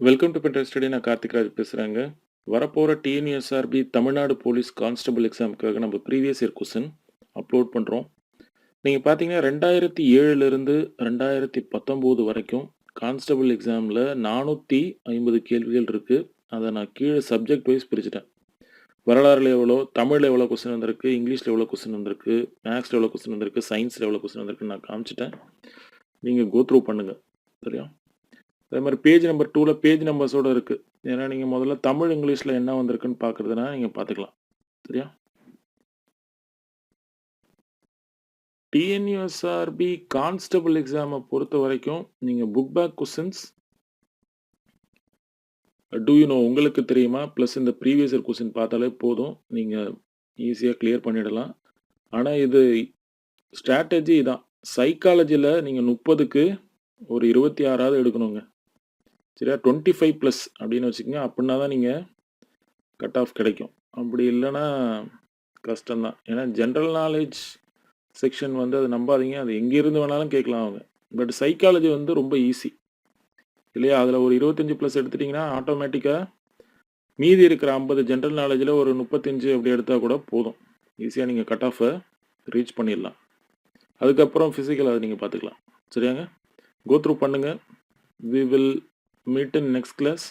Welcome to பென்ட்ரெஸ்ட் study. நான் கார்த்திக் ராஜ் பேசுகிறேங்க. வரப்போகிற டிஎன்யூஎஸ்ஆர்பி தமிழ்நாடு போலீஸ் கான்ஸ்டபிள் எக்ஸாமுக்காக நம்ம ப்ரீவியஸ் இயர் கொஸ்டின் அப்லோட் பண்ணுறோம். நீங்கள் பார்த்தீங்கன்னா 2007லேருந்து 2019 வரைக்கும் கான்ஸ்டபிள் எக்ஸாமில் 450 கேள்விகள் இருக்குது. அதை நான் கீழே சப்ஜெக்ட் வைஸ் பிரிச்சுட்டேன். வரலாறுல எவ்வளோ, தமிழில் எவ்வளோ கொஸ்டின் வந்திருக்கு, இங்கிலீஷில் எவ்வளோ கொஸ்டின் வந்திருக்கு, மேக்ஸில் எவ்வளோ கொஸ்டின் வந்திருக்கு, சயின்ஸில் எவ்வளோ கொஸ்டின் வந்திருக்குன்னு நான் காமிச்சிட்டேன். நீங்கள் கோ த்ரூ பண்ணுங்கள், சரியா? அதே மாதிரி பேஜ் நம்பர் 2ல் பேஜ் நம்பர்ஸோடு இருக்குது. ஏன்னா நீங்கள் முதல்ல தமிழ் இங்கிலீஷில் என்ன வந்திருக்குன்னு பார்க்குறதுனா நீங்கள் பார்த்துக்கலாம், சரியா? டிஎன்யூஎஸ்ஆர்பி கான்ஸ்டபிள் எக்ஸாமை பொறுத்த வரைக்கும் நீங்கள் புக் பேக் கொஸ்டின்ஸ் உங்களுக்கு தெரியுமா, ப்ளஸ் இந்த ப்ரீவியஸ் இயர் கொஸ்டின் பார்த்தாலே போதும், நீங்கள் ஈஸியாக கிளியர் பண்ணிடலாம். ஆனால் இது ஸ்ட்ராட்டஜி தான். சைக்காலஜியில் நீங்கள் 30க்கு ஒரு 26ஆவது எடுக்கணுங்க, சரியா? 25+ அப்படின்னு வச்சுக்கோங்க. அப்படின்னா தான் நீங்கள் கட் ஆஃப் கிடைக்கும். அப்படி இல்லைன்னா கஷ்டம்தான். ஏன்னா ஜென்ரல் நாலேஜ் செக்ஷன் வந்து அது நம்பாதீங்க, அது எங்கேருந்து வேணாலும் கேட்கலாம் அவங்க. பட் சைக்காலஜி வந்து ரொம்ப ஈஸி இல்லையா? அதில் ஒரு 25+ எடுத்துட்டிங்கன்னா ஆட்டோமேட்டிக்காக மீதி இருக்கிற 50 ஜென்ரல் நாலேஜில் ஒரு 35 அப்படி எடுத்தால் கூட போதும். ஈஸியாக நீங்கள் கட் ஆஃபை ரீச் பண்ணிடலாம். அதுக்கப்புறம் ஃபிசிக்கல் அதை நீங்கள் பார்த்துக்கலாம், சரியாங்க? கோ த்ரூ பண்ணுங்கள். We will meet in next class.